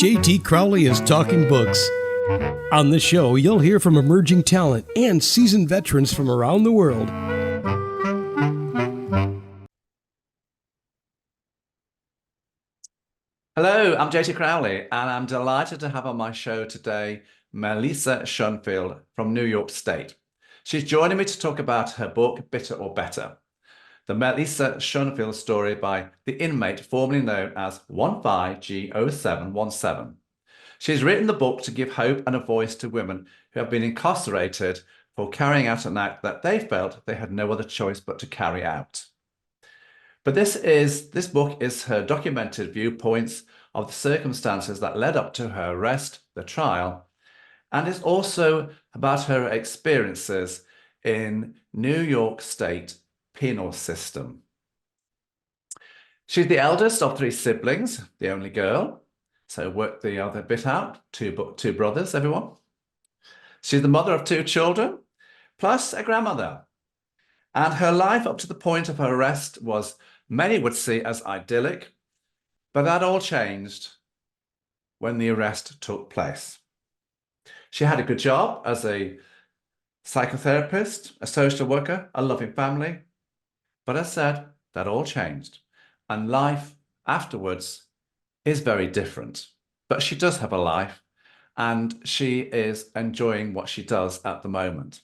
JT Crowley is Talking Books. On the show, you'll hear from emerging talent and seasoned veterans from around the world. Hello, I'm JT Crowley, and I'm delighted to have on my show today Melisa Schonfield from New York State. She's joining me to talk about her book, Bitter or Better, the Melisa Schonfield Story by the inmate formerly known as 15G0717. She's written the book to give hope and a voice to women who have been incarcerated for carrying out an act that they felt they had no other choice but to carry out. But this book is her documented viewpoints of the circumstances that led up to her arrest, the trial, and it's also about her experiences in New York State penal system. She's the eldest of 3 siblings, the only girl, so work the other bit out, two brothers, everyone. She's the mother of 2 children, plus a grandmother. And her life up to the point of her arrest was, many would see as idyllic, but that all changed when the arrest took place. She had a good job as a psychotherapist, a social worker, a loving family, but as said, that all changed, and life afterwards is very different. But she does have a life, and she is enjoying what she does at the moment.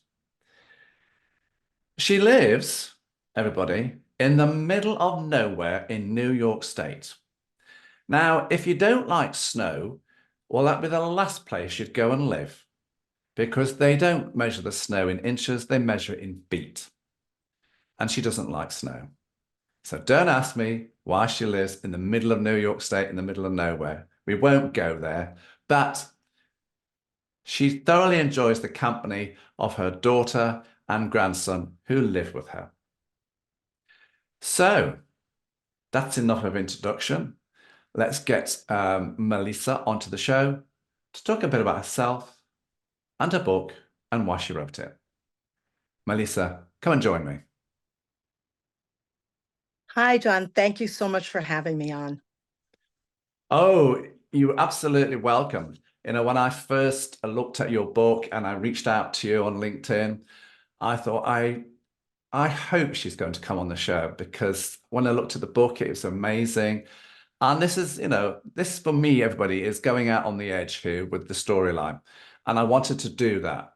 She lives, everybody, in the middle of nowhere in New York State. Now, if you don't like snow, well, that'd be the last place you'd go and live, because they don't measure the snow in inches, they measure it in feet. And she doesn't like snow. So don't ask me why she lives in the middle of New York State, in the middle of nowhere. We won't go there, but she thoroughly enjoys the company of her daughter and grandson who live with her. So that's enough of introduction. Let's get Melisa onto the show to talk a bit about herself and her book and why she wrote it. Melisa, come and join me. Hi, John. Thank you so much for having me on. Oh, you're absolutely welcome. You know, when I first looked at your book and I reached out to you on LinkedIn, I thought, I hope she's going to come on the show, because when I looked at the book, it was amazing. And this is, you know, this for me, everybody, is going out on the edge here with the storyline. And I wanted to do that.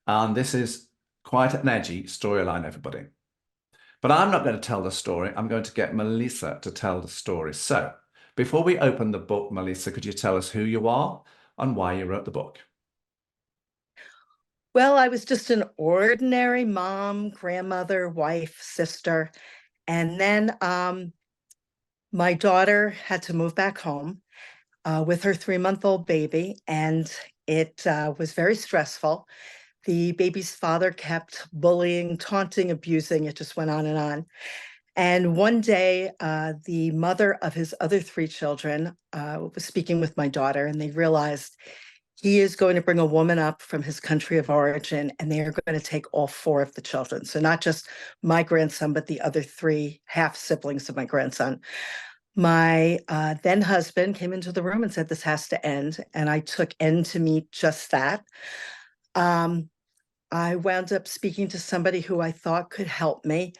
And this is quite an edgy storyline, everybody. But I'm not going to tell the story. I'm going to get Melisa to tell the story. So before we open the book, Melisa, could you tell us who you are and why you wrote the book? Well, I was just an ordinary mom, grandmother, wife, sister. And then my daughter had to move back home with her 3-month-old baby, and it was very stressful. The baby's father kept bullying, taunting, abusing. It just went on and on. And one day, the mother of his other 3 children was speaking with my daughter, and they realized he is going to bring a woman up from his country of origin, and they are going to take all 4 of the children. So not just my grandson, but the other 3 half siblings of my grandson. My then husband came into the room and said, this has to end. And I took N to meet just that. I wound up speaking to somebody who I thought could help me.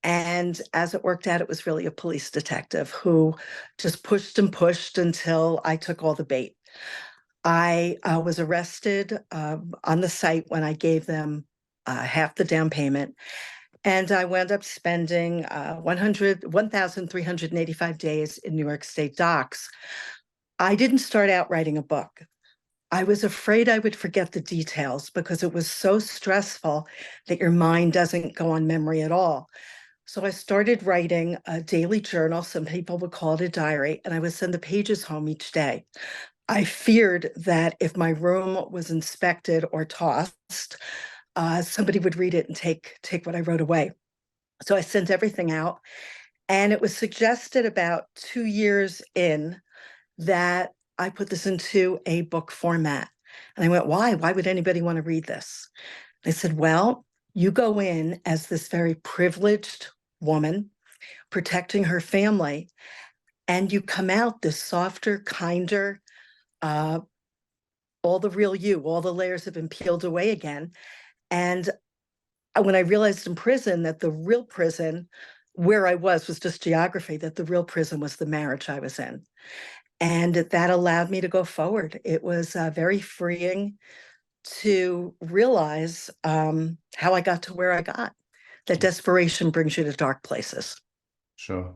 And as it worked out, it was really a police detective who just pushed and pushed until I took all the bait. I was arrested on the site when I gave them half the down payment. And I wound up spending 1,385 days in New York State docks. I didn't start out writing a book. I was afraid I would forget the details because it was so stressful that your mind doesn't go on memory at all. So I started writing a daily journal. Some people would call it a diary, and I would send the pages home each day. I feared that if my room was inspected or tossed, somebody would read it and take what I wrote away. So I sent everything out, and it was suggested about 2 years in that I put this into a book format. And I went, why? Why would anybody want to read this? They said, well, you go in as this very privileged woman protecting her family, and you come out this softer, kinder, all the real you, all the layers have been peeled away again. And when I realized in prison that the real prison where I was just geography, that the real prison was the marriage I was in. And that allowed me to go forward. It was very freeing to realize how I got to where I got. That desperation brings you to dark places. Sure.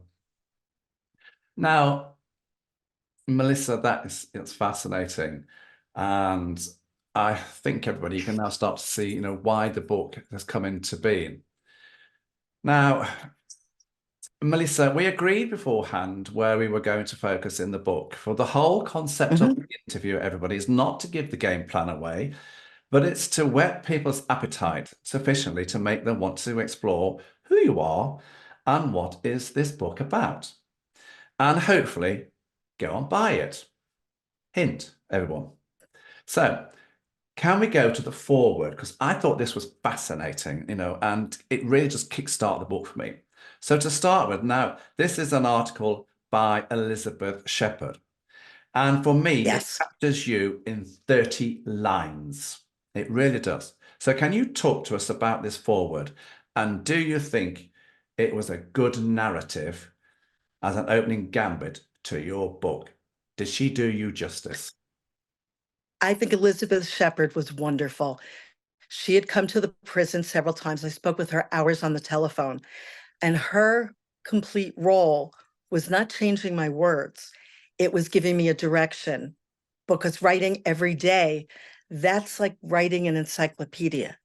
Now, Melisa, it's fascinating. And I think everybody can now start to see, why the book has come into being. Now, Melisa, we agreed beforehand where we were going to focus in the book. For the whole concept of the interview, everybody, is not to give the game plan away, but it's to whet people's appetite sufficiently to make them want to explore who you are and what is this book about. And hopefully go and buy it. Hint, everyone. So, can we go to the foreword? Because I thought this was fascinating, and it really just kickstarted the book for me. So to start with, now, this is an article by Elizabeth Shepherd. And for me, Yes. It captures you in 30 lines. It really does. So can you talk to us about this foreword? And do you think it was a good narrative as an opening gambit to your book? Did she do you justice? I think Elizabeth Shepherd was wonderful. She had come to the prison several times. I spoke with her hours on the telephone, and her complete role was not changing my words. It was giving me a direction, because writing every day, that's like writing an encyclopedia.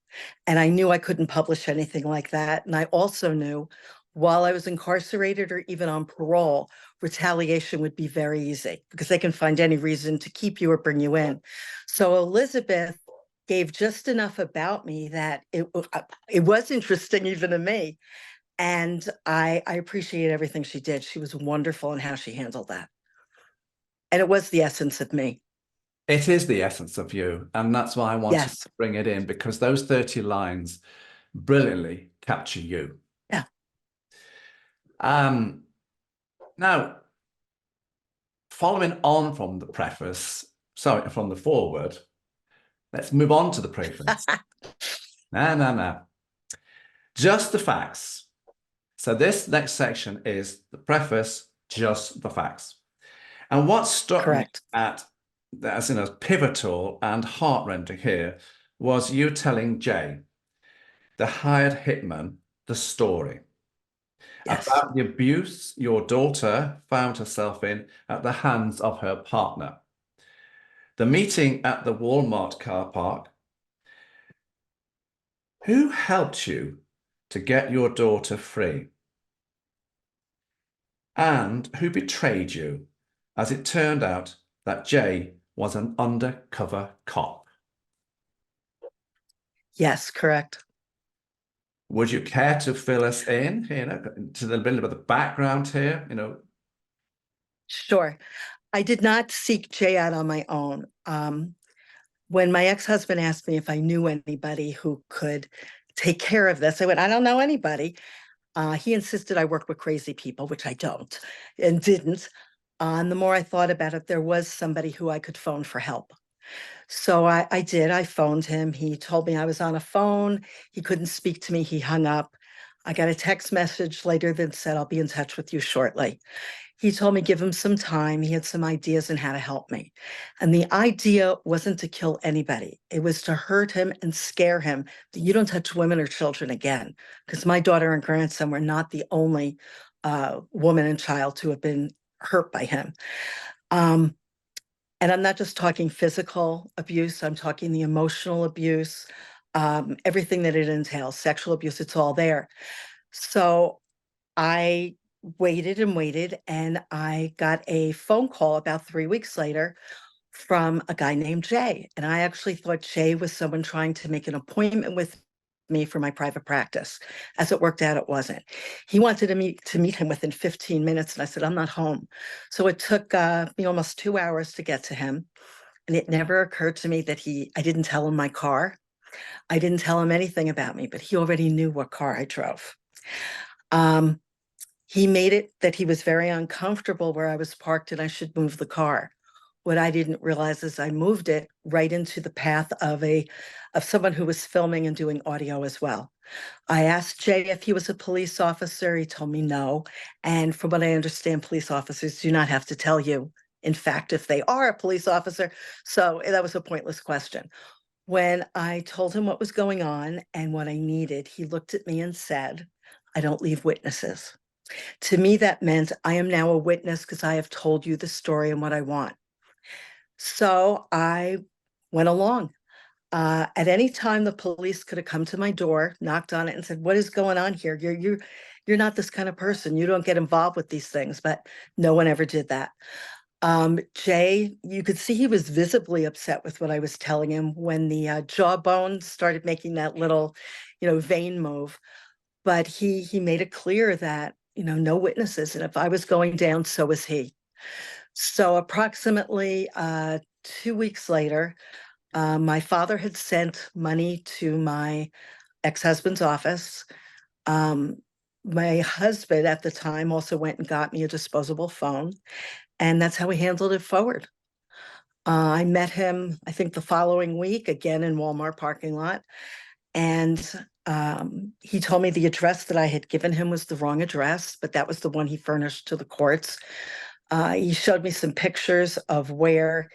And I knew I couldn't publish anything like that. And I also knew while I was incarcerated or even on parole, retaliation would be very easy because they can find any reason to keep you or bring you in. So Elizabeth gave just enough about me that it was interesting even to me. And I appreciate everything she did. She was wonderful in how she handled that. And it was the essence of me. It is the essence of you. And that's why I wanted Yes. to bring it in, because those 30 lines brilliantly capture you. Yeah. Now, following on from the preface, from the foreword, let's move on to the preface. No. Just the facts. So this next section is the preface, just the facts. And what struck Correct. me as pivotal and heart-rending here was you telling Jay, the hired hitman, the story. Yes. About the abuse your daughter found herself in at the hands of her partner. The meeting at the Walmart car park. Who helped you to get your daughter free? And who betrayed you, as it turned out that Jay was an undercover cop? Yes, correct. Would you care to fill us in, to a bit of the background here, Sure. I did not seek Jay out on my own. When my ex-husband asked me if I knew anybody who could take care of this, I went, I don't know anybody. He insisted I work with crazy people, which I don't and didn't. And the more I thought about it, there was somebody who I could phone for help. So I did. I phoned him. He told me I was on a phone. He couldn't speak to me. He hung up. I got a text message later that said, I'll be in touch with you shortly. He told me give him some time. He had some ideas on how to help me. And the idea wasn't to kill anybody. It was to hurt him and scare him that you don't touch women or children again. Because my daughter and grandson were not the only woman and child to have been hurt by him. And I'm not just talking physical abuse, I'm talking the emotional abuse, everything that it entails, sexual abuse, it's all there. So I waited and waited, and I got a phone call about 3 weeks later from a guy named Jay. And I actually thought Jay was someone trying to make an appointment with me for my private practice. As it worked out, it wasn't. He wanted to meet him within 15 minutes, and I said, I'm not home. So it took me almost 2 hours to get to him. And it never occurred to me that I didn't tell him my car. I didn't tell him anything about me, but he already knew what car I drove. He made it that he was very uncomfortable where I was parked and I should move the car. what I didn't realize is I moved it right into the path of someone who was filming and doing audio as well. I asked Jay if he was a police officer. He told me no. And from what I understand, police officers do not have to tell you, in fact, if they are a police officer. So that was a pointless question. When I told him what was going on and what I needed, he looked at me and said, "I don't leave witnesses." To me, that meant I am now a witness because I have told you the story and what I want. So I went along. At any time, the police could have come to my door, knocked on it, and said, "What is going on here? You're not this kind of person. You don't get involved with these things." But no one ever did that. Jay, you could see he was visibly upset with what I was telling him when the jawbone started making that little, vein move. But he made it clear that no witnesses, and if I was going down, so was he. So approximately 2 weeks later, my father had sent money to my ex-husband's office. My husband at the time also went and got me a disposable phone, and that's how we handled it forward. I met him, I think, the following week, again in Walmart parking lot, and he told me the address that I had given him was the wrong address, but that was the one he furnished to the courts. He showed me some pictures of where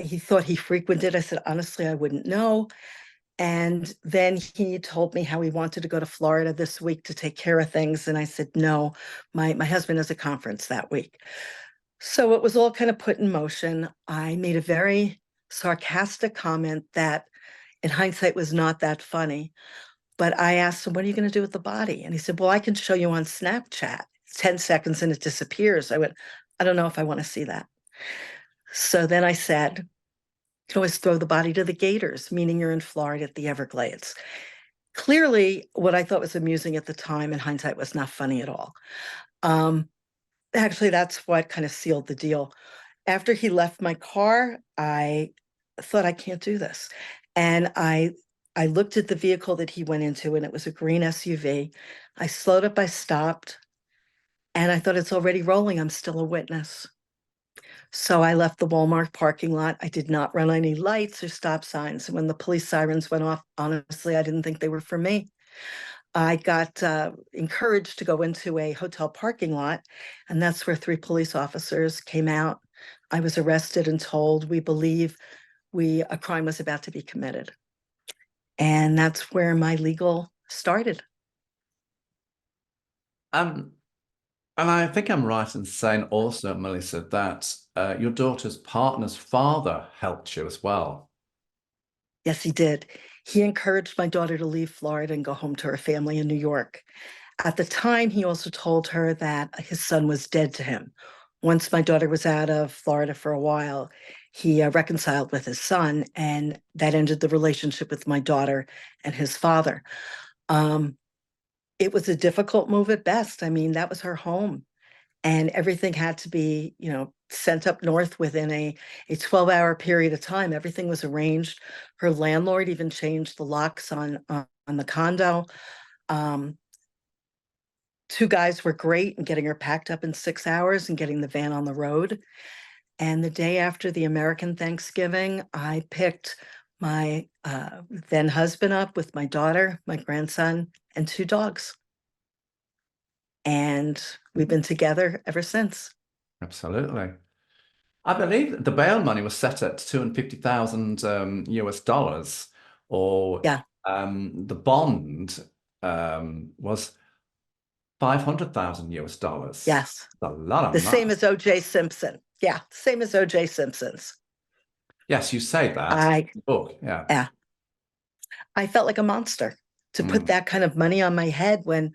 he thought he frequented. I said, honestly, I wouldn't know. And then he told me how he wanted to go to Florida this week to take care of things. And I said, no, my husband has a conference that week. So it was all kind of put in motion. I made a very sarcastic comment that in hindsight was not that funny. But I asked him, "What are you going to do with the body?" And he said, "Well, I can show you on Snapchat. It's 10 seconds and it disappears." I went, "I don't know if I want to see that." So then I said, "You can always throw the body to the gators," meaning you're in Florida at the Everglades. Clearly, what I thought was amusing at the time in hindsight was not funny at all. Actually, that's what kind of sealed the deal. After he left my car, I thought, I can't do this. And I looked at the vehicle that he went into, and it was a green SUV. I slowed up, I stopped, and I thought, it's already rolling. I'm still a witness. So I left the Walmart parking lot. I did not run any lights or stop signs. And when the police sirens went off, honestly, I didn't think they were for me. I got encouraged to go into a hotel parking lot, and that's where 3 police officers came out. I was arrested and told, "We believe a crime was about to be committed." And that's where my legal started. And I think I'm right in saying also, Melissa, that your daughter's partner's father helped you as well. Yes, he did. He encouraged my daughter to leave Florida and go home to her family in New York. At the time, he also told her that his son was dead to him. Once my daughter was out of Florida for a while, he reconciled with his son, and that ended the relationship with my daughter and his father. It was a difficult move at best. I mean, that was her home, and everything had to be, sent up north within a 12-hour period of time. Everything was arranged. Her landlord even changed the locks on the condo. 2 guys were great in getting her packed up in 6 hours and getting the van on the road. And the day after the American Thanksgiving, I picked my then husband up with my daughter, my grandson, and 2 dogs. And we've been together ever since. Absolutely. I believe the bail money was set at 250,000 US dollars, or Yeah. the bond was 500,000 US dollars. Yes. That's a lot of The money. same as O.J. Simpson. Yeah, same as O.J. Simpson's. Yes, you say that. I Book, yeah. Yeah, I felt like a monster to put that kind of money on my head when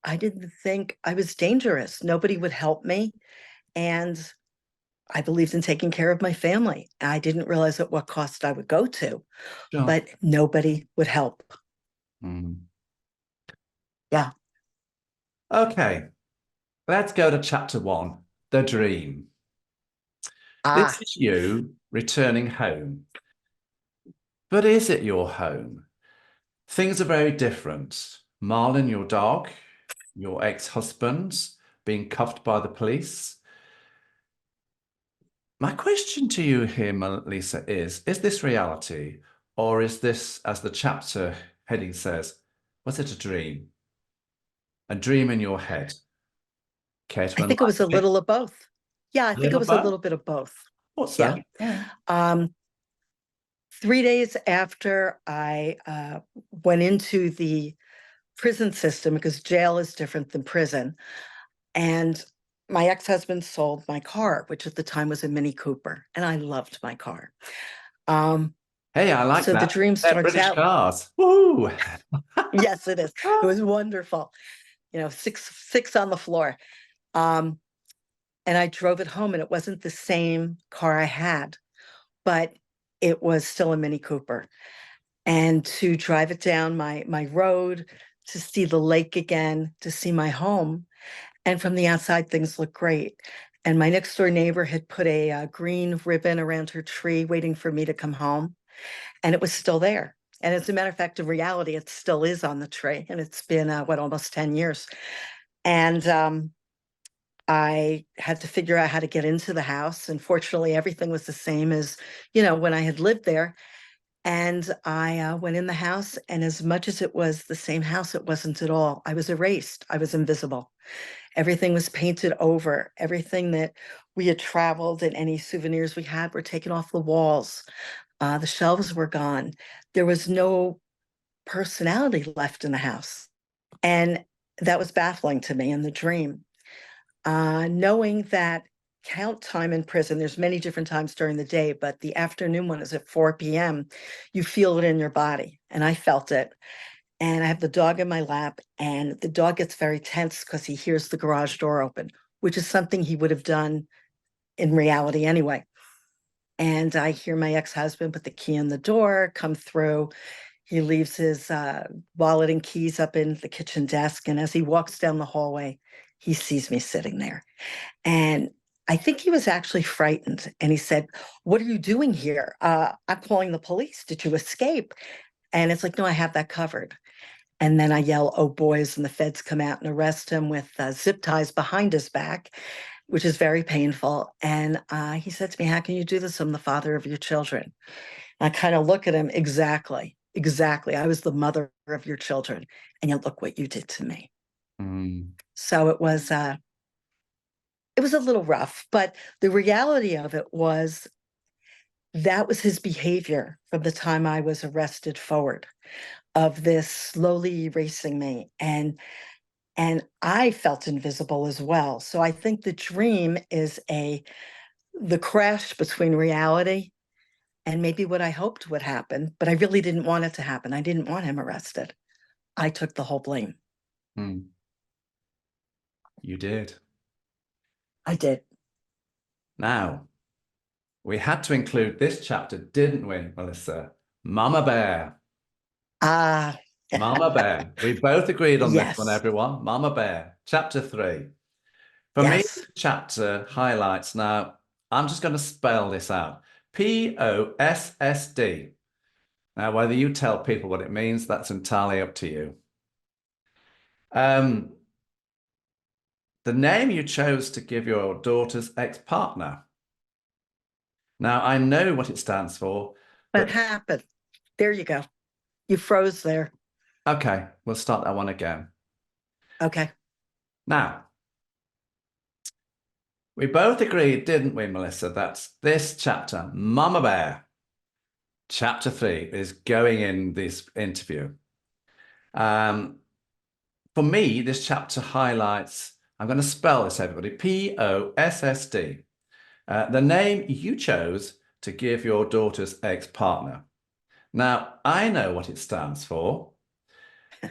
I didn't think I was dangerous. Nobody would help me, and I believed in taking care of my family. I didn't realize at what cost I would go to, Sure. but nobody would help. Mm. Yeah. Okay, let's go to chapter 1, the dream. Ah, This is you returning home. But is it your home? Things are very different. Marlon, your dog, your ex-husband being cuffed by the police. My question to you here, Melisa, is this reality, or is this, as the chapter heading says, was it a dream? A dream in your head? Care to I think it was a enlighten me? little of both. Yeah, I A think it little was a both? little bit of both. What's Yeah. that? Yeah. 3 days after I went into the prison system, because jail is different than prison, and my ex-husband sold my car, which at the time was a Mini Cooper, and I loved my car. Um, Hey, I like so the that. dream They're starts British out. cars. Woo! Yes, it is. It was wonderful. Six on the floor. Um, and I drove it home, and it wasn't the same car I had, but it was still a Mini Cooper. And to drive it down my road, to see the lake again, to see my home, and from the outside, things look great. And my next door neighbor had put a green ribbon around her tree, waiting for me to come home, and it was still there. And as a matter of fact, in reality, it still is on the tree, and it's been almost 10 years. And I had to figure out how to get into the house. And fortunately, everything was the same as, when I had lived there. And I went in the house, and as much as it was the same house, it wasn't at all. I was erased. I was invisible. Everything was painted over. Everything that we had traveled and any souvenirs we had were taken off the walls. The shelves were gone. There was no personality left in the house. And that was baffling to me in the dream. Knowing that count time in prison, there's many different times during the day, but the afternoon one is at 4 p.m. You feel it in your body. And I felt it. And I have the dog in my lap, and the dog gets very tense because he hears the garage door open, which is something he would have done in reality anyway. And I hear my ex-husband put the key in the door, come through. He leaves his wallet and keys up in the kitchen desk. And as he walks down the hallway, he sees me sitting there. And I think he was actually frightened. And he said, "What are you doing here? I'm calling the police. Did you escape?" And it's like, "No, I have that covered." And then I yell, "Oh, boys," and the feds come out and arrest him with zip ties behind his back, which is very painful. And he said to me, "How can you do this? I'm the father of your children." And I kind of look at him, exactly, exactly. I was the mother of your children. And you look what you did to me. Mm. So it was a little rough, but the reality of it was that was his behavior from the time I was arrested forward, of this slowly erasing me. And I felt invisible as well. So I think the dream is the crash between reality and maybe what I hoped would happen, but I really didn't want it to happen. I didn't want him arrested. I took the whole blame. Mm. You did. I did. Now, we had to include this chapter, didn't we, Melissa? Mama Bear. Ah, Mama Bear. We both agreed on this one, yes, everyone. Mama Bear, chapter 3. For me, yes. the chapter highlights, now, I'm just going to spell this out. POSSD. Now, whether you tell people what it means, that's entirely up to you. The name you chose to give your daughter's ex-partner. Now, I know what it stands for, What but happened? There you go. You froze there. okay, we'll start that one again. Okay. Now, we both agreed, didn't we, Melissa, that this chapter, Mama Bear, chapter 3, is going in this interview. For me, this chapter highlights, I'm going to spell this, everybody, POSSD. The name you chose to give your daughter's ex-partner. Now, I know what it stands for,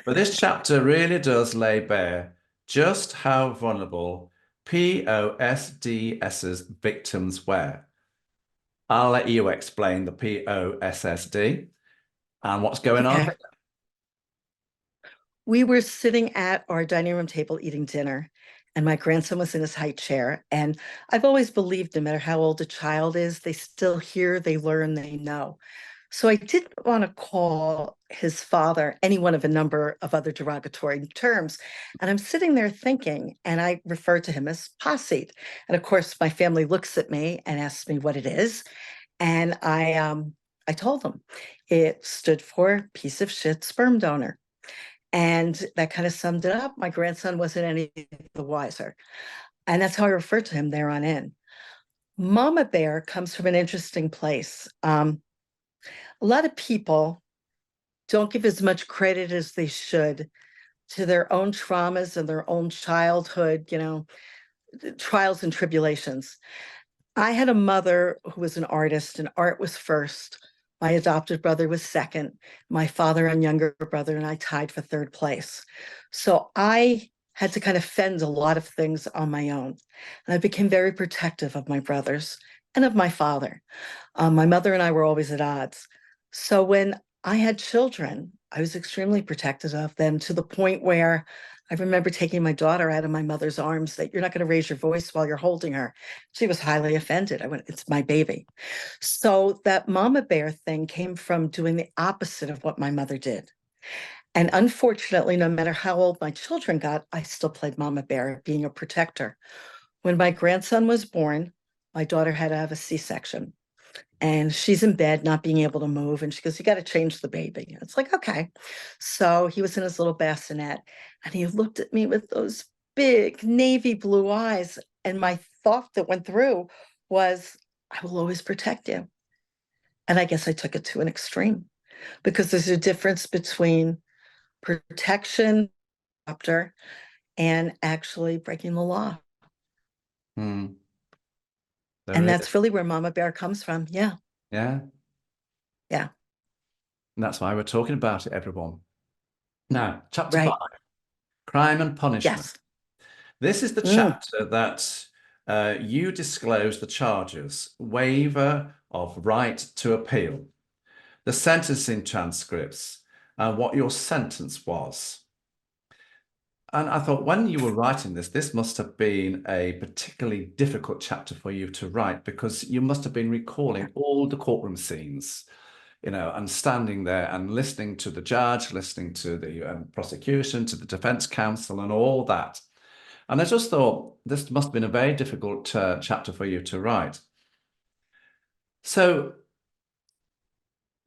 but this chapter really does lay bare just how vulnerable POSDS's victims were. I'll let you explain the POSSD and what's going on. Okay. We were sitting at our dining room table eating dinner, and my grandson was in his high chair. And I've always believed no matter how old a child is, they still hear, they learn, they know. So I didn't want to call his father any one of a number of other derogatory terms. And I'm sitting there thinking, and I refer to him as posse. And of course, my family looks at me and asks me what it is. And I told them it stood for piece of shit sperm donor. And that kind of summed it up. My grandson wasn't any the wiser. And that's how I referred to him there on in. Mama Bear comes from an interesting place. A lot of people don't give as much credit as they should to their own traumas and their own childhood, trials and tribulations. I had a mother who was an artist, and art was first. My adopted brother was second. My father and younger brother and I tied for third place. So I had to kind of fend a lot of things on my own. And I became very protective of my brothers and of my father. My mother and I were always at odds. So when I had children, I was extremely protective of them, to the point where I remember taking my daughter out of my mother's arms, that you're not going to raise your voice while you're holding her. She was highly offended. I went, it's my baby. So that mama bear thing came from doing the opposite of what my mother did. And unfortunately, no matter how old my children got, I still played mama bear, being a protector. When my grandson was born, my daughter had to have a C-section. And she's in bed, not being able to move. And she goes, you got to change the baby. It's like, okay. So he was in his little bassinet, and he looked at me with those big navy blue eyes. And my thought that went through was, I will always protect you. And I guess I took it to an extreme, because there's a difference between protection and actually breaking the law. Hmm. And that's really where Mama Bear comes from. Yeah. Yeah. Yeah. And that's why we're talking about it, everyone. Now, chapter Right. 5, Crime and Punishment. Yes. This is the chapter that you disclose the charges, waiver of right to appeal, the sentencing transcripts, and what your sentence was. And I thought, when you were writing this, this must have been a particularly difficult chapter for you to write, because you must have been recalling all the courtroom scenes, and standing there and listening to the judge, listening to the prosecution, to the defense counsel, and all that. And I just thought this must have been a very difficult chapter for you to write. So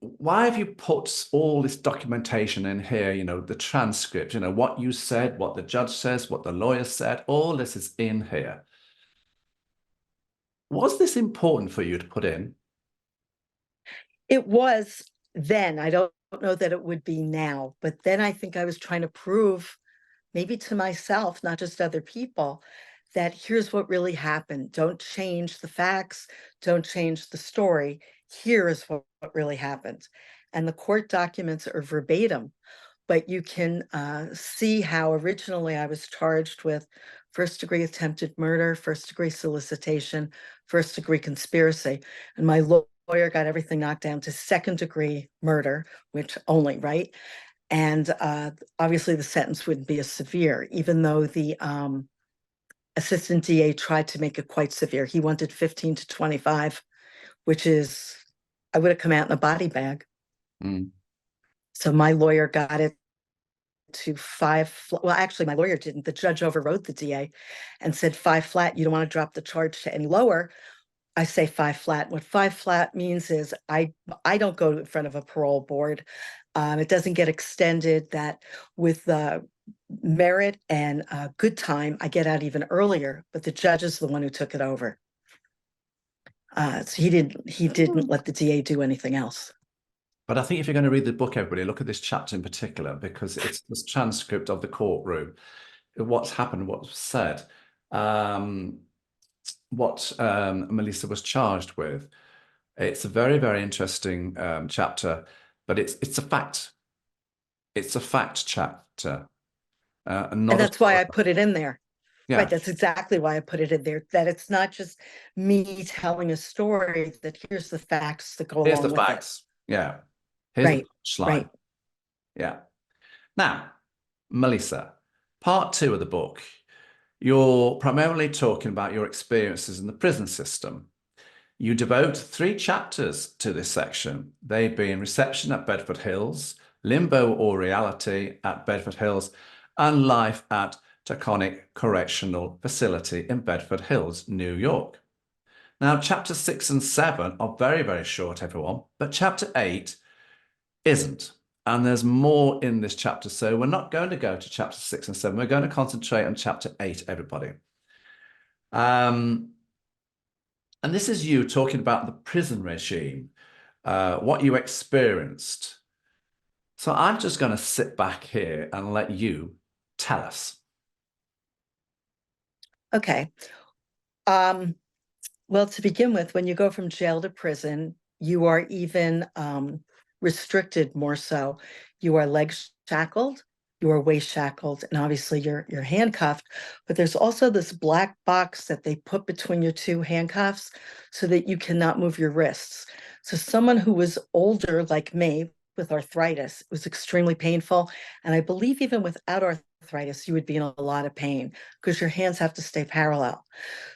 why have you put all this documentation in here, the transcript, what you said, what the judge says, what the lawyer said, all this is in here. Was this important for you to put in? It was then. I don't know that it would be now, but then I think I was trying to prove, maybe to myself, not just other people, that here's what really happened. Don't change the facts. Don't change the story. Here is what really happened. And the court documents are verbatim, but you can see how originally I was charged with first-degree attempted murder, first-degree solicitation, first-degree conspiracy. And my lawyer got everything knocked down to second-degree murder, which only, right? And obviously the sentence wouldn't be as severe, even though the assistant DA tried to make it quite severe. He wanted 15 to 25, which is, I would have come out in a body bag. Mm. So my lawyer got it to 5. Well, actually, my lawyer didn't. The judge overrode the DA and said 5 flat. You don't want to drop the charge to any lower. I say 5 flat. What 5 flat means is I don't go in front of a parole board. It doesn't get extended. That with merit and good time, I get out even earlier. But the judge is the one who took it over. So he didn't let the DA do anything else. But I think if you're going to read the book, everybody, look at this chapter in particular, because it's this transcript of the courtroom, what's happened, what's said, what Melisa was charged with. It's a very, very interesting chapter, but it's a fact. It's a fact chapter. And that's why I put it in there. Yeah. Right, that's exactly why I put it in there, that it's not just me telling a story, that here's the facts that go Here's along the with facts. it. Yeah. Here's Right, the punchline. right. Yeah. Now, Melisa, part 2 of the book, you're primarily talking about your experiences in the prison system. You devote 3 chapters to this section, they being Reception at Bedford Hills, Limbo or Reality at Bedford Hills, and Life at Taconic Correctional Facility in Bedford Hills, New York. Now, chapters 6 and 7 are very, very short, everyone, but chapter 8 isn't. And there's more in this chapter, so we're not going to go to chapter 6 and 7. We're going to concentrate on chapter 8, everybody. And this is you talking about the prison regime, what you experienced. So I'm just going to sit back here and let you tell us. Okay. Well, to begin with, when you go from jail to prison, you are even restricted more so. You are leg shackled, you are waist shackled, and obviously you're handcuffed. But there's also this black box that they put between your 2 handcuffs so that you cannot move your wrists. So someone who was older, like me, with arthritis, it was extremely painful. And I believe even without arthritis, you would be in a lot of pain because your hands have to stay parallel.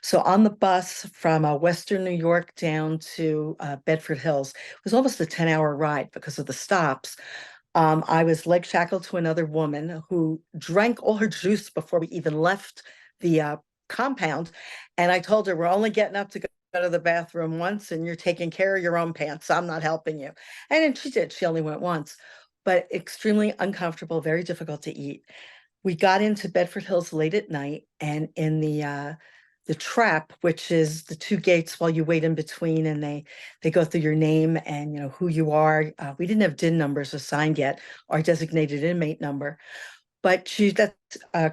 So on the bus from Western New York down to Bedford Hills, it was almost a 10-hour ride because of the stops. I was leg shackled to another woman who drank all her juice before we even left the compound. And I told her, we're only getting up to go to the bathroom once and you're taking care of your own pants. I'm not helping you. And then she did. She only went once, but extremely uncomfortable, very difficult to eat. We got into Bedford Hills late at night, and in the trap, which is the 2 gates while you wait in between, and they go through your name and who you are. We didn't have DIN numbers assigned yet, our designated inmate number, but that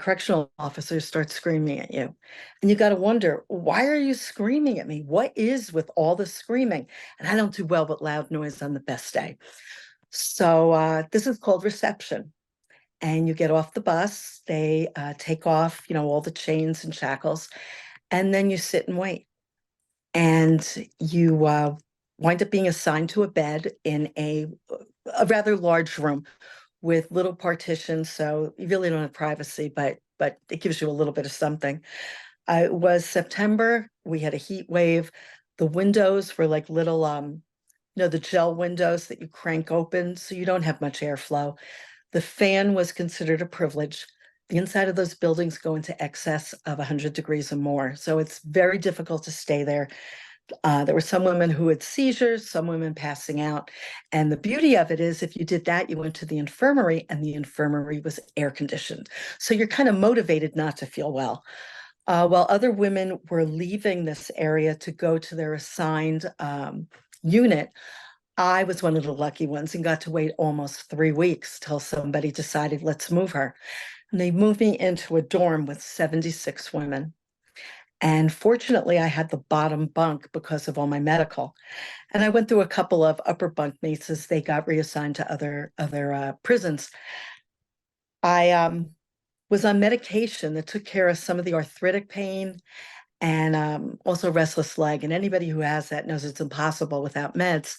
correctional officer starts screaming at you, and you got to wonder, why are you screaming at me? What is with all the screaming? And I don't do well with loud noise on the best day. So this is called reception. And you get off the bus, they take off, all the chains and shackles, and then you sit and wait. And you wind up being assigned to a bed in a rather large room with little partitions, so you really don't have privacy, but it gives you a little bit of something. It was September, we had a heat wave. The windows were like little, the gel windows that you crank open, so you don't have much airflow. The fan was considered a privilege. The inside of those buildings go into excess of 100 degrees or more. So it's very difficult to stay there. There were some women who had seizures, some women passing out. And the beauty of it is if you did that, you went to the infirmary, and the infirmary was air conditioned. So you're kind of motivated not to feel well. While other women were leaving this area to go to their assigned unit, I was one of the lucky ones and got to wait almost 3 weeks till somebody decided, let's move her. And they moved me into a dorm with 76 women. And fortunately, I had the bottom bunk because of all my medical. And I went through a couple of upper bunkmates as they got reassigned to other prisons. I was on medication that took care of some of the arthritic pain and also restless leg. And anybody who has that knows it's impossible without meds.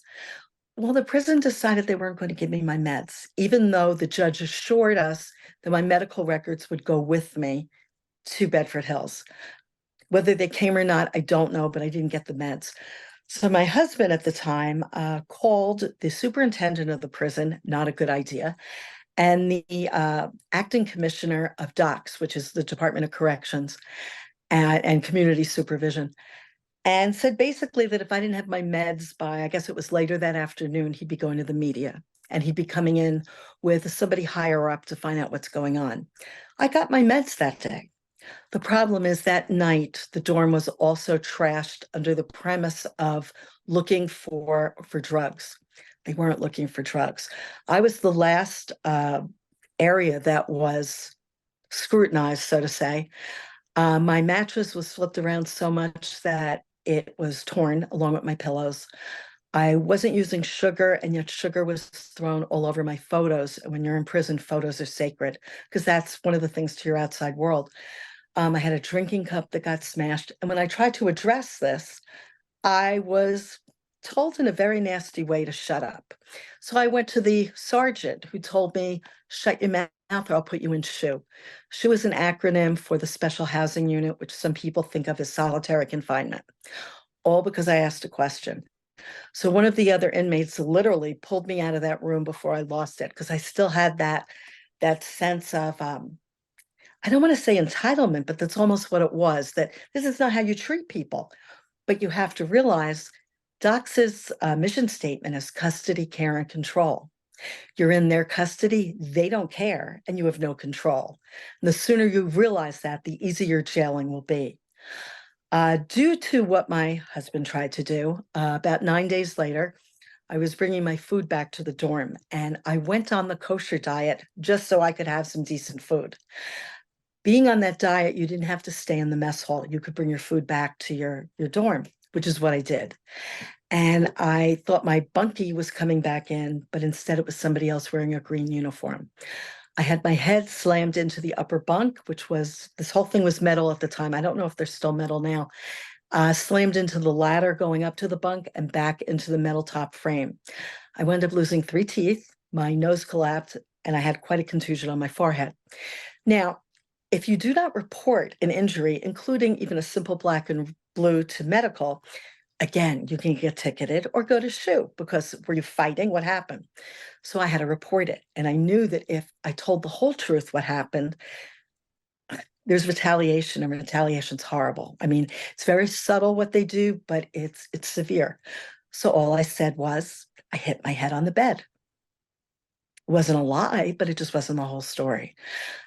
Well, the prison decided they weren't going to give me my meds, even though the judge assured us that my medical records would go with me to Bedford Hills. Whether they came or not, I don't know, but I didn't get the meds. So my husband at the time called the superintendent of the prison, not a good idea, and the acting commissioner of DOCS, which is the Department of Corrections and Community Supervision, and said basically that if I didn't have my meds by, I guess it was later that afternoon, he'd be going to the media and he'd be coming in with somebody higher up to find out what's going on. I got my meds that day. The problem is that night, the dorm was also trashed under the premise of looking for drugs. They weren't looking for drugs. I was the last area that was scrutinized, so to say. My mattress was flipped around so much that it was torn along with my pillows. I wasn't using sugar, and yet sugar was thrown all over my photos. When you're in prison, photos are sacred because that's one of the things to your outside world. I had a drinking cup that got smashed. And when I tried to address this, I was told in a very nasty way to shut up. So I went to the sergeant who told me, shut your mouth or I'll put you in SHU. SHU is an acronym for the Special Housing Unit, which some people think of as solitary confinement. all because I asked a question. So one of the other inmates literally pulled me out of that room before I lost it, because I still had that sense of I don't want to say entitlement, but that's almost what it was, that this is not how you treat people. But you have to realize DOCS's mission statement is custody, care, and control. You're in their custody, they don't care, and you have no control. And the sooner you realize that, the easier jailing will be. Due to what my husband tried to do, about 9 days later, I was bringing my food back to the dorm, and I went on the kosher diet just so I could have some decent food. Being on that diet, you didn't have to stay in the mess hall. You could bring your food back to your dorm, which is what I did. And I thought my bunkie was coming back in, but instead it was somebody else wearing a green uniform. I had my head slammed into the upper bunk, which was, this whole thing was metal at the time. I don't know if they're still metal now. Slammed into the ladder going up to the bunk and back into the metal top frame. I wound up losing 3 teeth, my nose collapsed, and I had quite a contusion on my forehead. Now, if you do not report an injury, including even a simple black and blue, to medical, again, you can get ticketed or go to SHU, because were you fighting? What happened? So I had to report it. And I knew that if I told the whole truth what happened, there's retaliation, and retaliation's horrible. I mean, it's very subtle what they do, but it's severe. So all I said was, I hit my head on the bed. It wasn't a lie, but it just wasn't the whole story.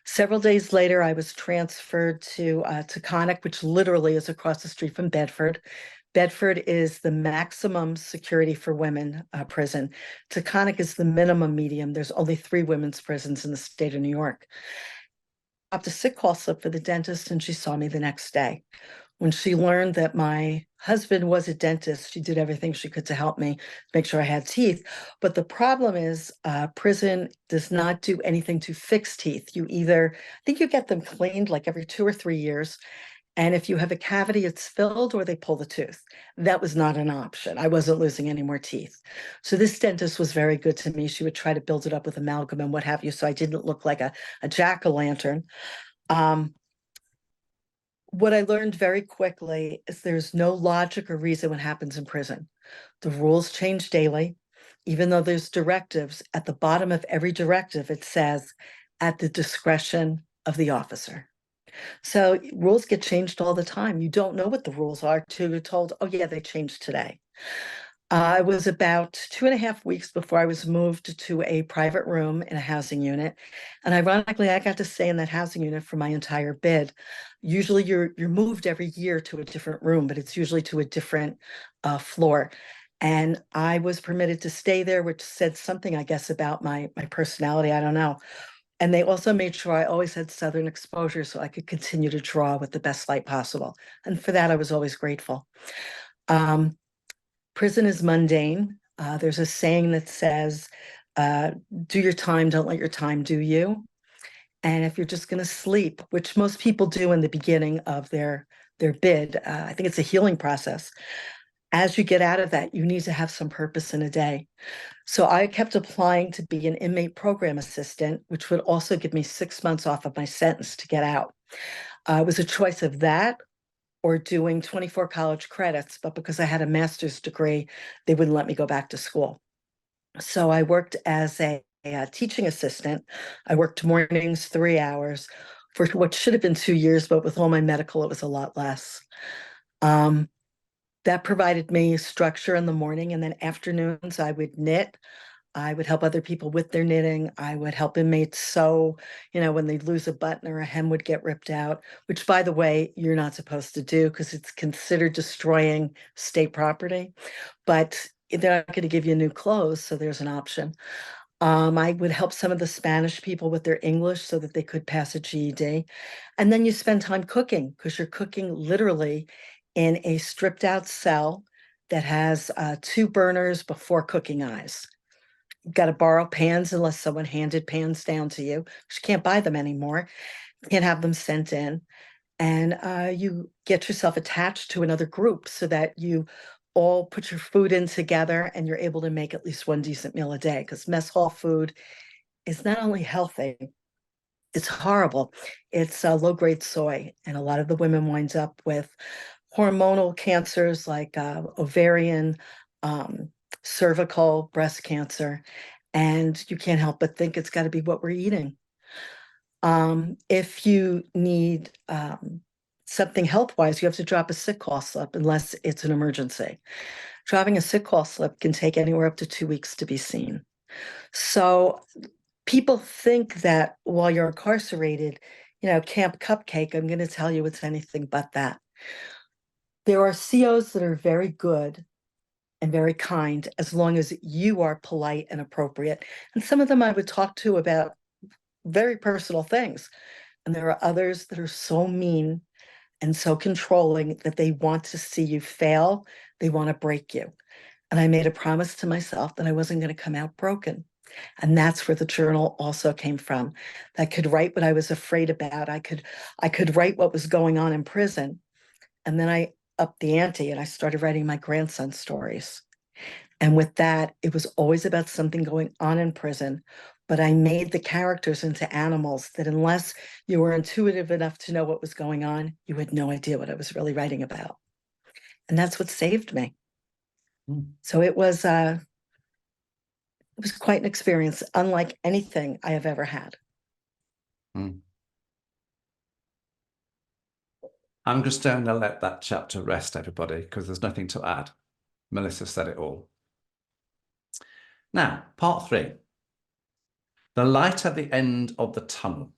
Several days later, I was transferred to Taconic, which literally is across the street from Bedford. Bedford is the maximum security for women prison. Taconic is the minimum medium. There's only 3 women's prisons in the state of New York. I popped a sick call slip for the dentist, and she saw me the next day. When she learned that my husband was a dentist, she did everything she could to help me make sure I had teeth. But the problem is, prison does not do anything to fix teeth. You either, I think you get them cleaned like every 2 or 3 years. And if you have a cavity, it's filled, or they pull the tooth. That was not an option. I wasn't losing any more teeth. So this dentist was very good to me. She would try to build it up with amalgam and what have you, so I didn't look like a jack-o'-lantern. What I learned very quickly is there's no logic or reason what happens in prison. The rules change daily. Even though there's directives, at the bottom of every directive, it says, at the discretion of the officer. So rules get changed all the time. You don't know what the rules are till you're told, oh yeah, they changed today. I was about 2.5 weeks before I was moved to a private room in a housing unit. And ironically, I got to stay in that housing unit for my entire bid. Usually you're moved every year to a different room, but it's usually to a different floor. And I was permitted to stay there, which said something, I guess, about my personality. I don't know. And they also made sure I always had Southern exposure so I could continue to draw with the best light possible. And for that, I was always grateful. Prison is mundane. There's a saying that says, do your time, don't let your time do you. And if you're just going to sleep, which most people do in the beginning of their bid, I think it's a healing process. As you get out of that, you need to have some purpose in a day. So I kept applying to be an inmate program assistant, which would also give me 6 months off of my sentence to get out. It was a choice of that or doing 24 college credits, but because I had a master's degree, they wouldn't let me go back to school. So I worked as a teaching assistant. I worked mornings, 3 hours for what should have been 2 years, but with all my medical, it was a lot less. That provided me structure in the morning, and then afternoons I would knit. I would help other people with their knitting. I would help inmates sew, when they'd lose a button or a hem would get ripped out, which, by the way, you're not supposed to do because it's considered destroying state property. But they're not going to give you new clothes, so there's an option. I would help some of the Spanish people with their English so that they could pass a GED. And then you spend time cooking, because you're cooking literally in a stripped out cell that has 2 burners before cooking eyes. You've got to borrow pans unless someone handed pans down to you. You can't buy them anymore. You can't have them sent in. And you get yourself attached to another group so that you all put your food in together and you're able to make at least one decent meal a day, because mess hall food is not only healthy, it's horrible. It's low-grade soy. And a lot of the women winds up with hormonal cancers like ovarian, cervical, breast cancer, and you can't help but think it's got to be what we're eating. If you need something health-wise, you have to drop a sick call slip unless it's an emergency. Dropping a sick call slip can take anywhere up to 2 weeks to be seen. So people think that while you're incarcerated, Camp Cupcake, I'm going to tell you it's anything but that. There are COs that are very good and very kind as long as you are polite and appropriate. And some of them I would talk to about very personal things. And there are others that are so mean and so controlling that they want to see you fail. They want to break you. And I made a promise to myself that I wasn't going to come out broken. And that's where the journal also came from. I could write what I was afraid about. I could write what was going on in prison. And then I upped the ante and I started writing my grandson's stories. And with that, it was always about something going on in prison. But I made the characters into animals that unless you were intuitive enough to know what was going on, you had no idea what I was really writing about. And that's what saved me. So it was quite an experience, unlike anything I have ever had. I'm just going to let that chapter rest, everybody, because there's nothing to add. Melisa said it all. Now, part 3. The light at the end of the tunnel.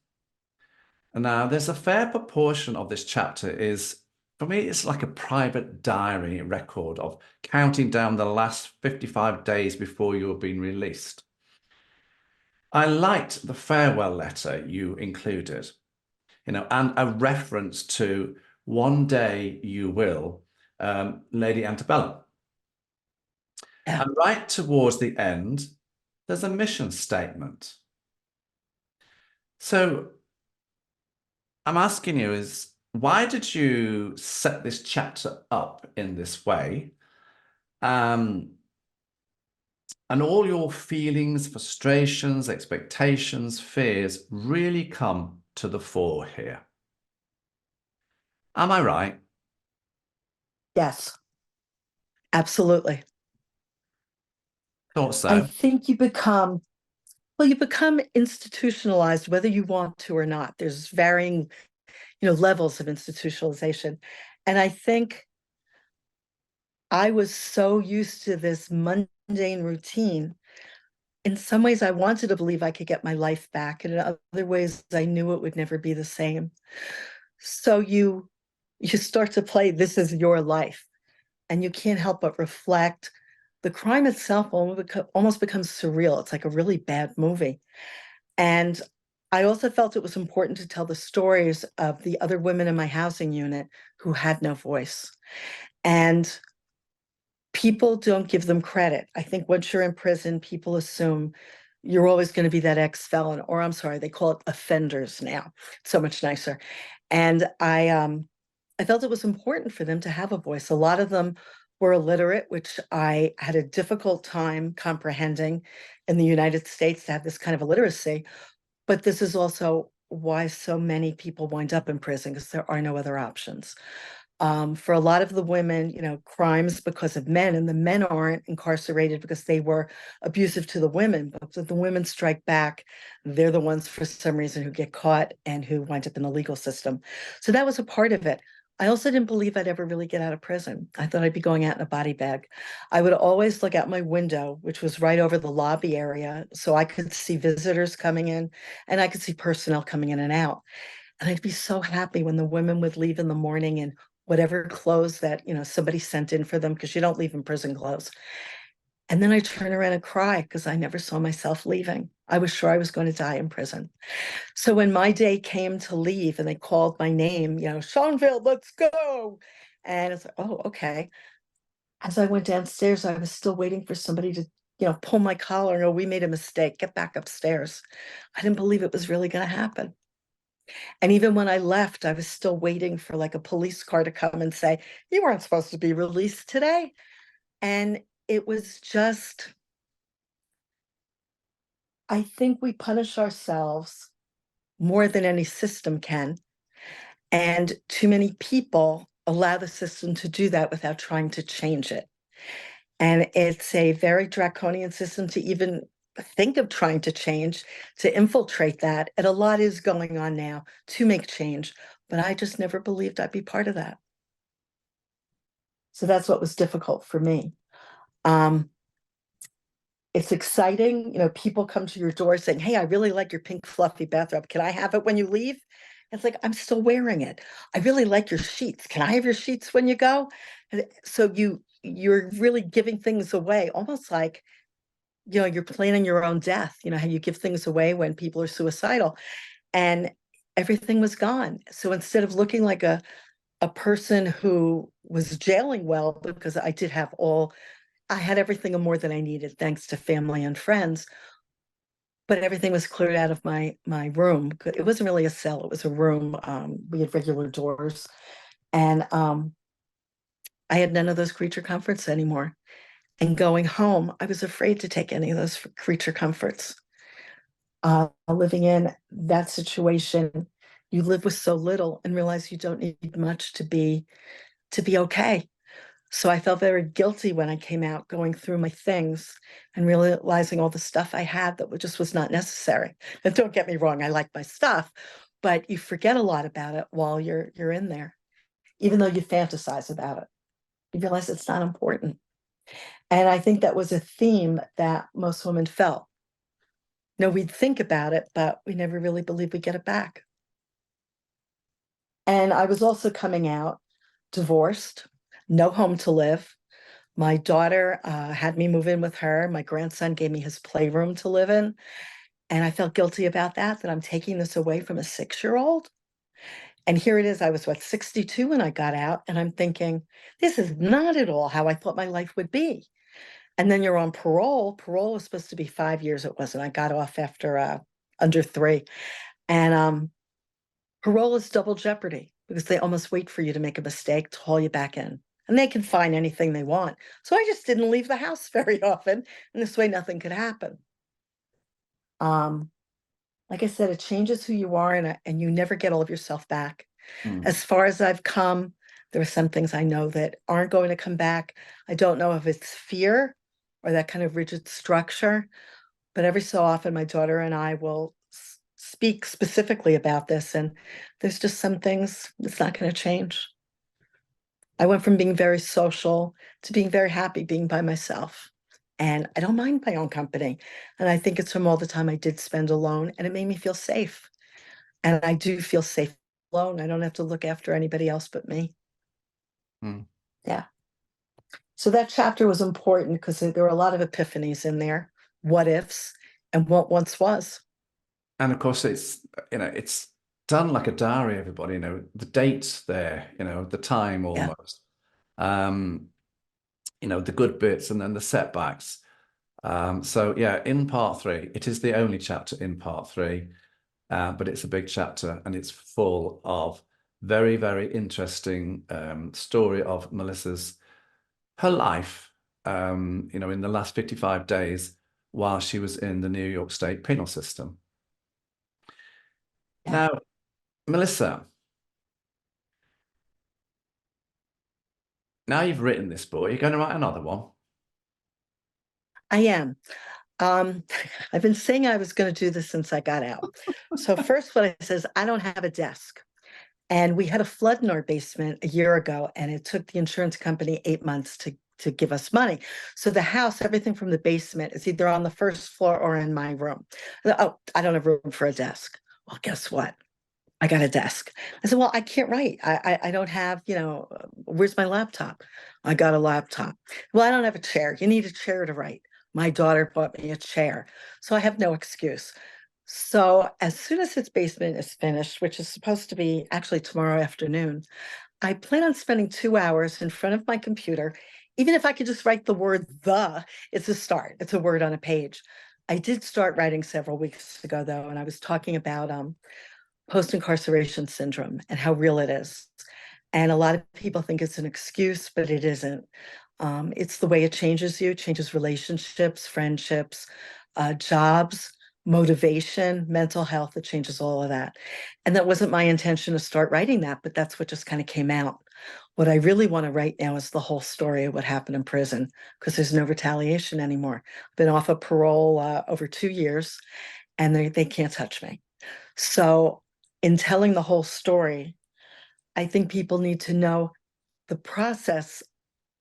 Now, there's a fair proportion of this chapter is, for me, it's like a private diary record of counting down the last 55 days before you were being released. I liked the farewell letter you included, and a reference to one day you will, Lady Antebellum. Yeah. And right towards the end, there's a mission statement. So I'm asking you is, why did you set this chapter up in this way? And all your feelings, frustrations, expectations, fears really come to the fore here. Am I right? Yes, absolutely. Thought so. I think you become institutionalized, whether you want to or not. There's varying, levels of institutionalization. And I think I was so used to this mundane routine. In some ways, I wanted to believe I could get my life back. And in other ways, I knew it would never be the same. So you start to play, this is your life. And you can't help but reflect. The crime itself almost becomes surreal. It's like a really bad movie. And I also felt it was important to tell the stories of the other women in my housing unit who had no voice. And people don't give them credit. I think once you're in prison, people assume you're always going to be that ex-felon, or I'm sorry, they call it offenders now. It's so much nicer. And I felt it was important for them to have a voice. A lot of them were illiterate, which I had a difficult time comprehending in the United States to have this kind of illiteracy. But this is also why so many people wind up in prison, because there are no other options. For a lot of the women, crimes because of men, and the men aren't incarcerated because they were abusive to the women, but if the women strike back, they're the ones for some reason who get caught and who wind up in the legal system. So that was a part of it. I also didn't believe I'd ever really get out of prison. I thought I'd be going out in a body bag. I would always look out my window, which was right over the lobby area, so I could see visitors coming in and I could see personnel coming in and out. And I'd be so happy when the women would leave in the morning in whatever clothes that, somebody sent in for them, because you don't leave in prison clothes. And then I turn around and cry because I never saw myself leaving. I was sure I was going to die in prison. So when my day came to leave and they called my name, Schonfield, let's go. And it's like, oh, okay. As I went downstairs, I was still waiting for somebody to, pull my collar. No, we made a mistake. Get back upstairs. I didn't believe it was really going to happen. And even when I left, I was still waiting for like a police car to come and say, you weren't supposed to be released today. And it was just, I think we punish ourselves more than any system can. And too many people allow the system to do that without trying to change it. And it's a very draconian system to even think of trying to change, to infiltrate that. And a lot is going on now to make change, but I just never believed I'd be part of that. So that's what was difficult for me. It's exciting. People come to your door saying, hey, I really like your pink fluffy bathrobe. Can I have it when you leave? It's like, I'm still wearing it. I really like your sheets. Can I have your sheets when you go? And so you're really giving things away, almost like, you're planning your own death, how you give things away when people are suicidal. And everything was gone. So instead of looking like a person who was jailing well, because I had everything and more than I needed, thanks to family and friends. But everything was cleared out of my room. It wasn't really a cell; it was a room. We had regular doors, and I had none of those creature comforts anymore. And going home, I was afraid to take any of those creature comforts. Living in that situation, you live with so little and realize you don't need much to be okay. So I felt very guilty when I came out, going through my things and realizing all the stuff I had that just was not necessary. And don't get me wrong, I like my stuff, but you forget a lot about it while you're in there. Even though you fantasize about it, you realize it's not important. And I think that was a theme that most women felt. We'd think about it, but we never really believe we get it back. And I was also coming out divorced, no home to live. My daughter had me move in with her. My grandson gave me his playroom to live in. And I felt guilty about that I'm taking this away from a 6-year-old. And here it is. I was, 62 when I got out. And I'm thinking, this is not at all how I thought my life would be. And then you're on parole. Parole was supposed to be 5 years. It wasn't. I got off after under 3. And parole is double jeopardy because they almost wait for you to make a mistake to haul you back in. And they can find anything they want. So I just didn't leave the house very often. And this way, nothing could happen. Like I said, it changes who you are, and you never get all of yourself back. As far as I've come, there are some things I know that aren't going to come back. I don't know if it's fear or that kind of rigid structure, but every so often my daughter and I will speak specifically about this, and there's just some things that's not going to change. I went from being very social to being very happy being by myself, and I don't mind my own company. And I think it's from all the time I did spend alone, and it made me feel safe. And I do feel safe alone. I don't have to look after anybody else but me. Yeah. So that chapter was important because there were a lot of epiphanies in there, what ifs, and what once was. And of course, it's done like a diary, everybody, the dates there, the time almost, the good bits and then the setbacks. So yeah, in part 3, it is the only chapter in part 3, but it's a big chapter and it's full of very, very interesting story of Melisa's, her life, in the last 55 days while she was in the New York State penal system. Yeah. Now, Melisa, now you've written this book, you're going to write another one? I am. I've been saying I was going to do this since I got out. So first what I says, I don't have a desk. And we had a flood in our basement a year ago, and it took the insurance company 8 months to give us money. So the house, everything from the basement is either on the first floor or in my room. Oh, I don't have room for a desk. Well, guess what? I got a desk. I said, well, I can't write. I don't have, where's my laptop? I got a laptop. Well, I don't have a chair. You need a chair to write. My daughter bought me a chair. So I have no excuse. So as soon as its basement is finished, which is supposed to be actually tomorrow afternoon, I plan on spending 2 hours in front of my computer. Even if I could just write the word it's a start. It's a word on a page. I did start writing several weeks ago, though, and I was talking about post-incarceration syndrome and how real it is. And a lot of people think it's an excuse, but it isn't. It's the way it changes you, changes relationships, friendships, jobs, motivation, mental health. It changes all of that. And that wasn't my intention to start writing that, but that's what just kind of came out. What I really want to write now is the whole story of what happened in prison, because there's no retaliation anymore. I've been off of parole over 2 years, and they can't touch me. So in telling the whole story, I think people need to know the process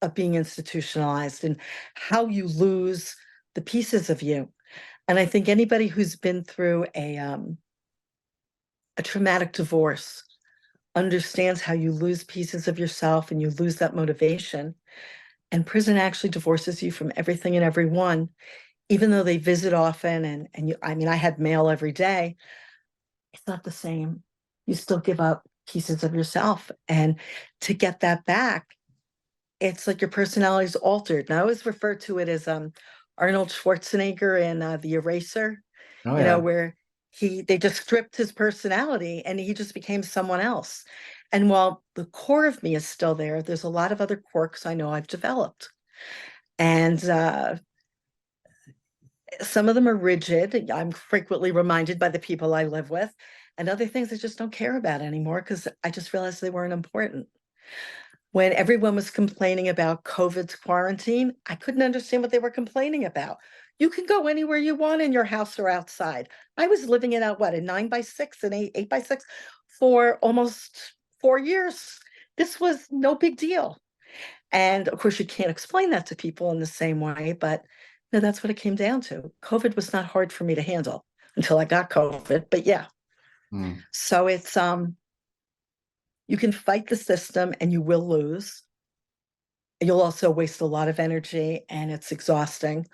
of being institutionalized and how you lose the pieces of you. And I think anybody who's been through a traumatic divorce understands how you lose pieces of yourself and you lose that motivation. And prison actually divorces you from everything and everyone, even though they visit often. And you, I mean, I had mail every day. It's not the same. You still give up pieces of yourself. And to get that back, it's like your personality is altered. And I always refer to it as Arnold Schwarzenegger in The Eraser, Oh yeah. where they just stripped his personality and he just became someone else. And while the core of me is still there, there's a lot of other quirks I know I've developed. And some of them are rigid. I'm frequently reminded by the people I live with, and other things I just don't care about anymore because I just realized they weren't important. When everyone was complaining about COVID's quarantine, I couldn't understand what they were complaining about. You can go anywhere you want in your house or outside. I was living in a 9x6 and 8x6 for almost 4 years. This was no big deal. And of course, you can't explain that to people in the same way, but no, that's what it came down to. COVID was not hard for me to handle until I got COVID, but yeah. Mm. So it's you can fight the system and you will lose. You'll also waste a lot of energy and it's exhausting,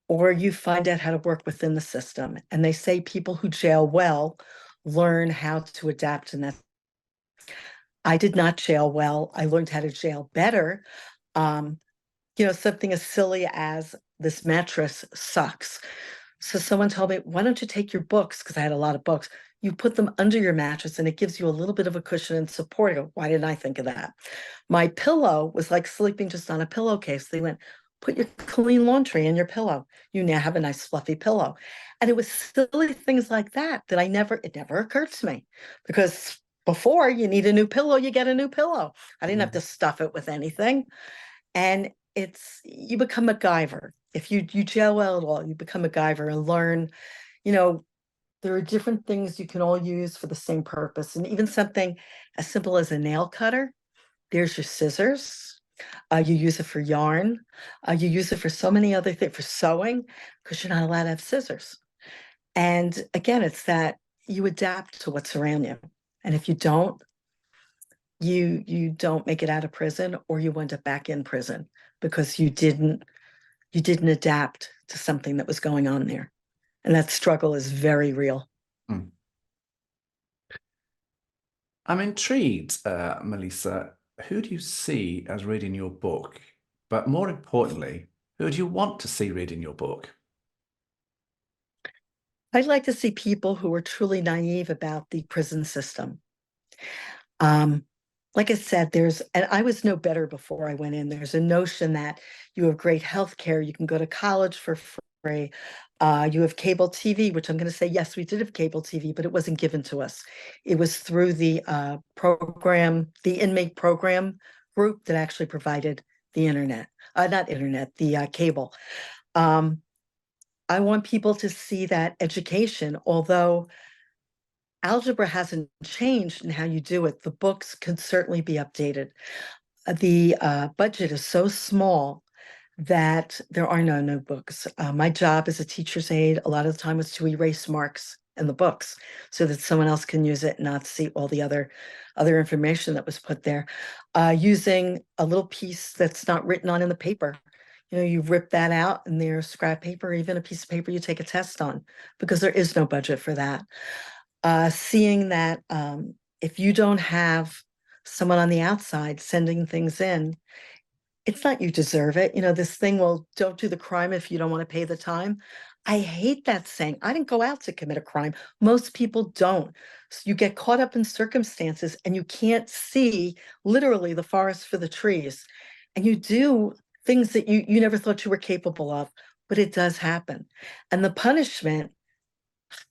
or you find out how to work within the system. And they say people who jail well learn how to adapt. And that I did not jail well. I learned how to jail better. Something as silly as this mattress sucks. So someone told me, why don't you take your books? Because I had a lot of books. You put them under your mattress and it gives you a little bit of a cushion and support. I go, why didn't I think of that? My pillow was like sleeping just on a pillowcase. They went, put your clean laundry in your pillow. You now have a nice fluffy pillow. And it was silly things like that that it never occurred to me, because before you need a new pillow, you get a new pillow. I didn't have to stuff it with anything. And you become MacGyver. If you jail well at all, you become MacGyver and learn, there are different things you can all use for the same purpose. And even something as simple as a nail cutter, there's your scissors. You use it for yarn. You use it for so many other things, for sewing, because you're not allowed to have scissors. And again, it's that you adapt to what's around you. And if you don't, you don't make it out of prison, or you end up back in prison because you didn't adapt to something that was going on there. And that struggle is very real. Mm. I'm intrigued, Melisa. Who do you see as reading your book? But more importantly, who do you want to see reading your book? I'd like to see people who are truly naive about the prison system. Like I said, and I was no better before I went in. There's a notion that you have great health care, you can go to college for free. You have cable TV, which I'm going to say, yes, we did have cable TV, but it wasn't given to us. It was through the program, the inmate program group that actually provided the internet, not internet, the cable. I want people to see that education, although algebra hasn't changed in how you do it, the books can certainly be updated. The budget is so small that there are no notebooks. My job as a teacher's aide, a lot of the time, was to erase marks in the books so that someone else can use it and not see all the other information that was put there. Using a little piece that's not written on in the paper. You rip that out and there's scrap paper, even a piece of paper you take a test on, because there is no budget for that. Seeing that if you don't have someone on the outside sending things in, it's not you deserve it. This thing, well, don't do the crime if you don't want to pay the time. I hate that saying. I didn't go out to commit a crime. Most people don't. So you get caught up in circumstances and you can't see literally the forest for the trees. And you do things that you never thought you were capable of, but it does happen. And the punishment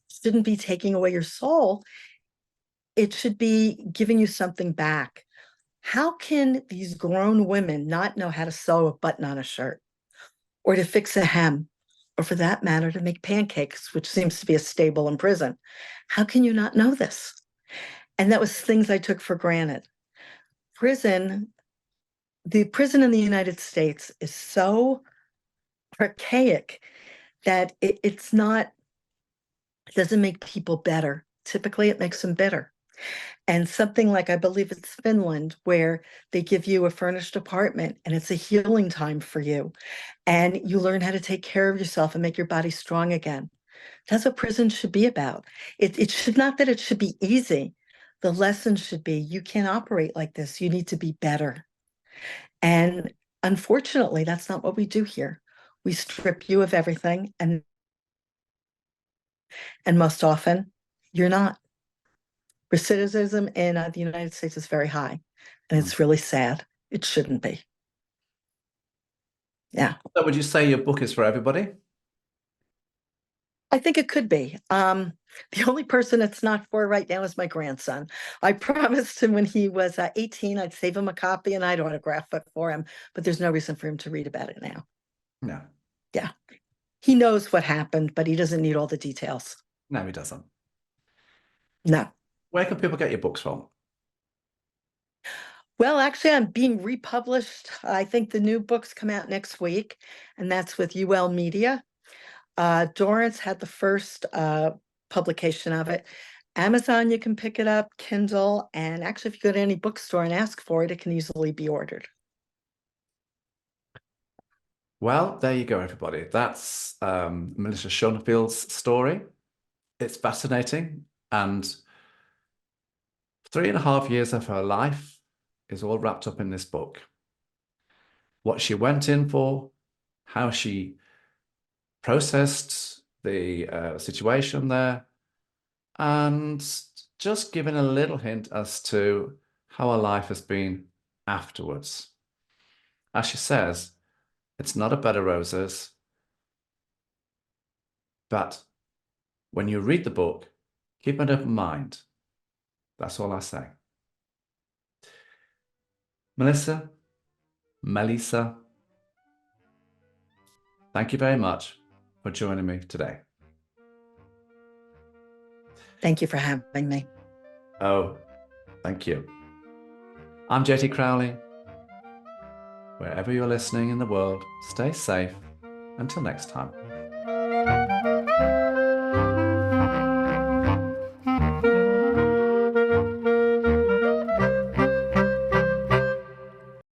shouldn't be taking away your soul. It should be giving you something back. How can these grown women not know how to sew a button on a shirt or to fix a hem, or for that matter, to make pancakes, which seems to be a staple in prison? How can you not know this? And that was things I took for granted. The prison in the United States is so archaic that it doesn't make people better. Typically, it makes them bitter. And something like, I believe it's Finland, where they give you a furnished apartment and it's a healing time for you. And you learn how to take care of yourself and make your body strong again. That's what prison should be about. It should not that it should be easy. The lesson should be you can't operate like this. You need to be better. And unfortunately, that's not what we do here. We strip you of everything, and most often you're not. Recidivism in the United States is very high, and it's really sad. It shouldn't be. Yeah. So would you say your book is for everybody? I think it could be. The only person it's not for right now is my grandson. I promised him when he was 18, I'd save him a copy and I'd autograph it for him, but there's no reason for him to read about it now. No. Yeah. He knows what happened, but he doesn't need all the details. No, he doesn't. No. Where can people get your books from? Well, actually, I'm being republished. I think the new books come out next week, and that's with UL Media. Dorrance had the first publication of it. Amazon, you can pick it up, Kindle, and actually, if you go to any bookstore and ask for it, it can easily be ordered. Well, there you go, everybody. That's Melisa Schonfield's story. It's fascinating, and 3.5 years of her life is all wrapped up in this book. What she went in for, how she processed the situation there, and just giving a little hint as to how her life has been afterwards. As she says, it's not a bed of roses, but when you read the book, keep an open mind. That's all I say. Melisa, thank you very much for joining me today. Thank you for having me. Oh, thank you. I'm JT Crowley. Wherever you're listening in the world, stay safe. Until next time.